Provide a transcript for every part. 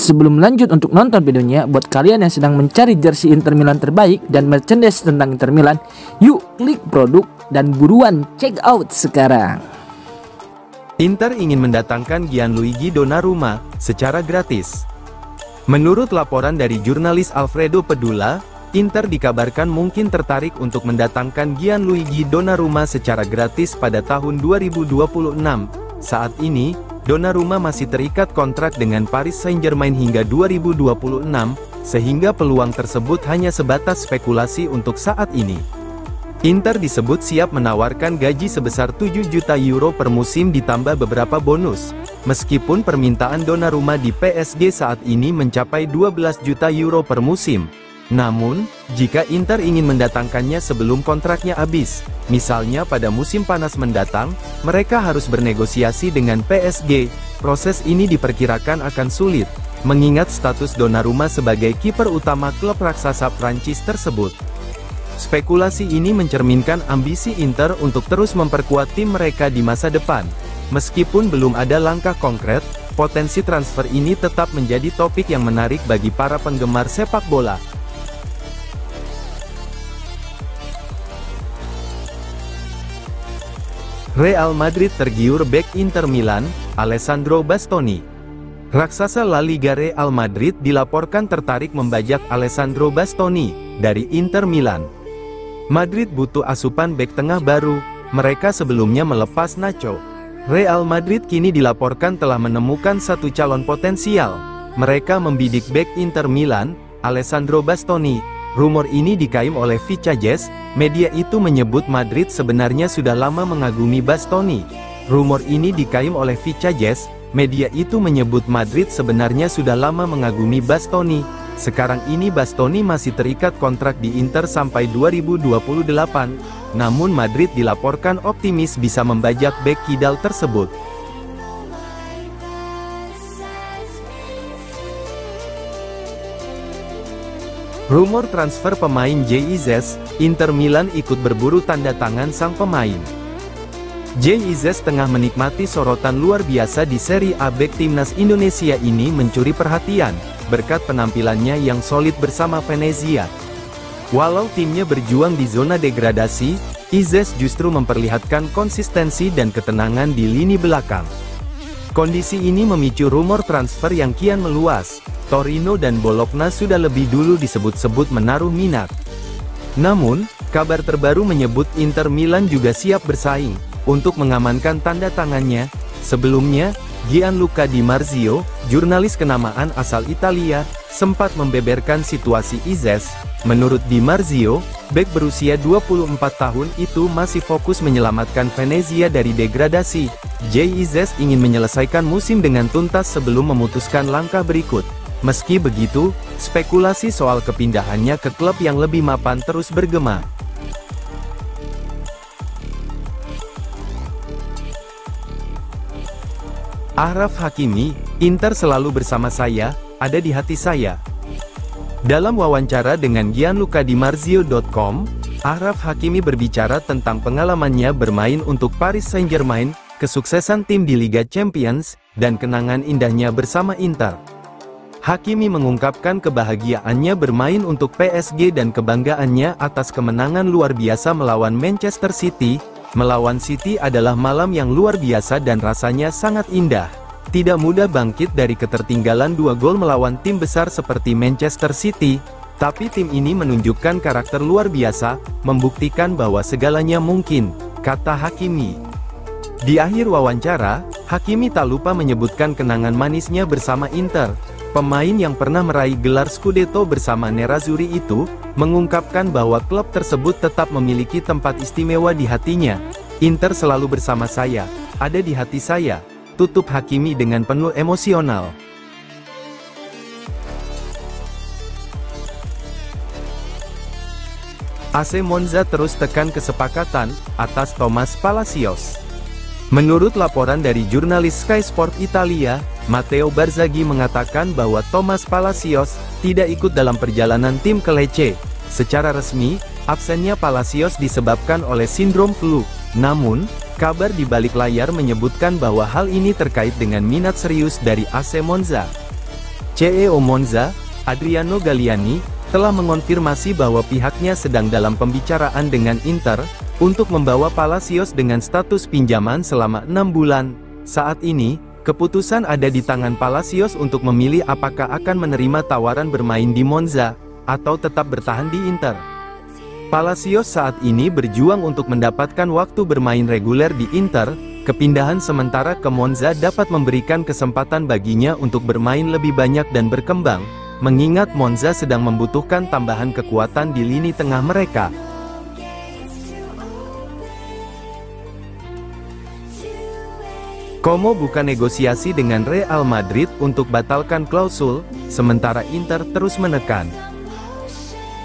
Sebelum lanjut untuk nonton videonya, buat kalian yang sedang mencari jersey Inter Milan terbaik dan merchandise tentang Inter Milan, yuk klik produk dan buruan check out sekarang. Inter ingin mendatangkan Gianluigi Donnarumma secara gratis. Menurut laporan dari jurnalis Alfredo Pedula, Inter dikabarkan mungkin tertarik untuk mendatangkan Gianluigi Donnarumma secara gratis pada tahun 2026. Saat ini, Donnarumma masih terikat kontrak dengan Paris Saint-Germain hingga 2026, sehingga peluang tersebut hanya sebatas spekulasi untuk saat ini. Inter disebut siap menawarkan gaji sebesar 7 juta euro per musim ditambah beberapa bonus, meskipun permintaan Donnarumma di PSG saat ini mencapai 12 juta euro per musim. Namun, jika Inter ingin mendatangkannya sebelum kontraknya habis, misalnya pada musim panas mendatang, mereka harus bernegosiasi dengan PSG. Proses ini diperkirakan akan sulit, mengingat status Donnarumma sebagai kiper utama klub raksasa Prancis tersebut. Spekulasi ini mencerminkan ambisi Inter untuk terus memperkuat tim mereka di masa depan. Meskipun belum ada langkah konkret, potensi transfer ini tetap menjadi topik yang menarik bagi para penggemar sepak bola. Real Madrid tergiur bek Inter Milan, Alessandro Bastoni. Raksasa La Liga Real Madrid dilaporkan tertarik membajak Alessandro Bastoni dari Inter Milan. Madrid butuh asupan bek tengah baru, mereka sebelumnya melepas Nacho. Real Madrid kini dilaporkan telah menemukan satu calon potensial. Mereka membidik bek Inter Milan, Alessandro Bastoni. Rumor ini dikaim oleh Vicajes, media itu menyebut Madrid sebenarnya sudah lama mengagumi Bastoni. Rumor ini dikaim oleh Vicajes, media itu menyebut Madrid sebenarnya sudah lama mengagumi Bastoni. Sekarang ini Bastoni masih terikat kontrak di Inter sampai 2028, namun Madrid dilaporkan optimis bisa membajak bek kidal tersebut. Rumor transfer pemain JIZ, Inter Milan ikut berburu tanda tangan sang pemain. JIZ tengah menikmati sorotan luar biasa di Serie A. Bek timnas Indonesia ini mencuri perhatian, berkat penampilannya yang solid bersama Venezia. Walau timnya berjuang di zona degradasi, Izez justru memperlihatkan konsistensi dan ketenangan di lini belakang. Kondisi ini memicu rumor transfer yang kian meluas. Torino dan Bologna sudah lebih dulu disebut-sebut menaruh minat. Namun, kabar terbaru menyebut Inter Milan juga siap bersaing untuk mengamankan tanda tangannya. Sebelumnya, Gianluca Di Marzio, jurnalis kenamaan asal Italia, sempat membeberkan situasi Izez. Menurut Di Marzio, bek berusia 24 tahun itu masih fokus menyelamatkan Venezia dari degradasi. JIZ ingin menyelesaikan musim dengan tuntas sebelum memutuskan langkah berikut. Meski begitu, spekulasi soal kepindahannya ke klub yang lebih mapan terus bergema. Achraf Hakimi, Inter selalu bersama saya, ada di hati saya. Dalam wawancara dengan Gianluca Di Marzio.com, Achraf Hakimi berbicara tentang pengalamannya bermain untuk Paris Saint-Germain, kesuksesan tim di Liga Champions, dan kenangan indahnya bersama Inter. Hakimi mengungkapkan kebahagiaannya bermain untuk PSG dan kebanggaannya atas kemenangan luar biasa melawan Manchester City. Melawan City adalah malam yang luar biasa dan rasanya sangat indah. Tidak mudah bangkit dari ketertinggalan 2 gol melawan tim besar seperti Manchester City, tapi tim ini menunjukkan karakter luar biasa, membuktikan bahwa segalanya mungkin, kata Hakimi. Di akhir wawancara, Hakimi tak lupa menyebutkan kenangan manisnya bersama Inter. Pemain yang pernah meraih gelar Scudetto bersama Nerazzurri itu, mengungkapkan bahwa klub tersebut tetap memiliki tempat istimewa di hatinya. Inter selalu bersama saya, ada di hati saya, tutup Hakimi dengan penuh emosional. AC Monza terus tekan kesepakatan atas Thomas Palacios. Menurut laporan dari jurnalis Sky Sport Italia, Matteo Barzaghi mengatakan bahwa Thomas Palacios tidak ikut dalam perjalanan tim ke Lecce. Secara resmi, absennya Palacios disebabkan oleh sindrom flu. Namun, kabar di balik layar menyebutkan bahwa hal ini terkait dengan minat serius dari AC Monza. CEO Monza, Adriano Galliani, telah mengonfirmasi bahwa pihaknya sedang dalam pembicaraan dengan Inter, untuk membawa Palacios dengan status pinjaman selama 6 bulan. Saat ini, keputusan ada di tangan Palacios untuk memilih apakah akan menerima tawaran bermain di Monza, atau tetap bertahan di Inter. Palacios saat ini berjuang untuk mendapatkan waktu bermain reguler di Inter. Kepindahan sementara ke Monza dapat memberikan kesempatan baginya untuk bermain lebih banyak dan berkembang, mengingat Monza sedang membutuhkan tambahan kekuatan di lini tengah mereka. Como buka negosiasi dengan Real Madrid untuk batalkan klausul, sementara Inter terus menekan.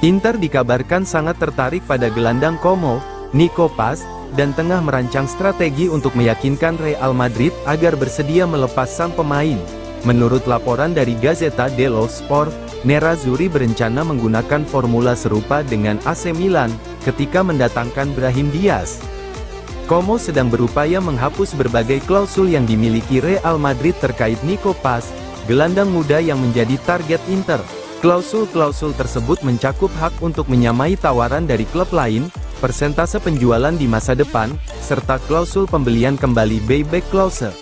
Inter dikabarkan sangat tertarik pada gelandang Como, Nico Paz, dan tengah merancang strategi untuk meyakinkan Real Madrid agar bersedia melepas sang pemain. Menurut laporan dari Gazzetta dello Sport, Nerazzurri berencana menggunakan formula serupa dengan AC Milan, ketika mendatangkan Brahim Diaz. Como sedang berupaya menghapus berbagai klausul yang dimiliki Real Madrid terkait Nico Paz, gelandang muda yang menjadi target Inter. Klausul-klausul tersebut mencakup hak untuk menyamai tawaran dari klub lain, persentase penjualan di masa depan, serta klausul pembelian kembali buyback clause.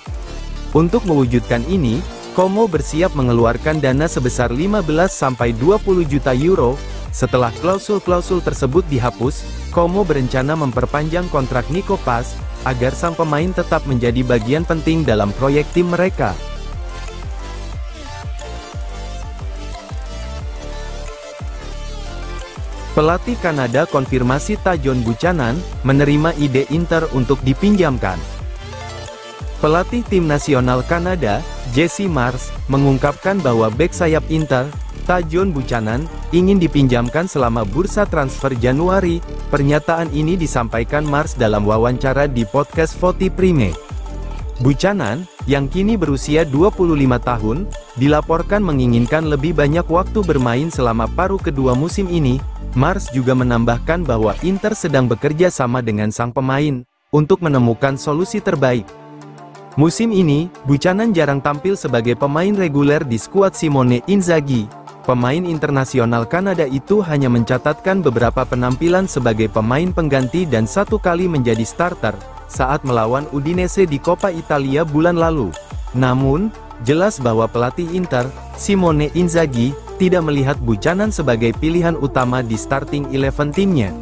Untuk mewujudkan ini, Como bersiap mengeluarkan dana sebesar 15-20 juta euro. Setelah klausul-klausul tersebut dihapus, Como berencana memperpanjang kontrak Nico Paz, agar sang pemain tetap menjadi bagian penting dalam proyek tim mereka. Pelatih Kanada konfirmasi Tajon Buchanan, menerima ide Inter untuk dipinjamkan. Pelatih tim nasional Kanada, Jesse Marsch, mengungkapkan bahwa bek sayap Inter, Tajon Buchanan, ingin dipinjamkan selama bursa transfer Januari. Pernyataan ini disampaikan Marsch dalam wawancara di podcast Voti Prime. Buchanan, yang kini berusia 25 tahun, dilaporkan menginginkan lebih banyak waktu bermain selama paruh kedua musim ini. Marsch juga menambahkan bahwa Inter sedang bekerja sama dengan sang pemain, untuk menemukan solusi terbaik. Musim ini, Buchanan jarang tampil sebagai pemain reguler di skuad Simone Inzaghi. Pemain internasional Kanada itu hanya mencatatkan beberapa penampilan sebagai pemain pengganti dan 1 kali menjadi starter, saat melawan Udinese di Coppa Italia bulan lalu. Namun, jelas bahwa pelatih Inter, Simone Inzaghi, tidak melihat Buchanan sebagai pilihan utama di starting 11 timnya.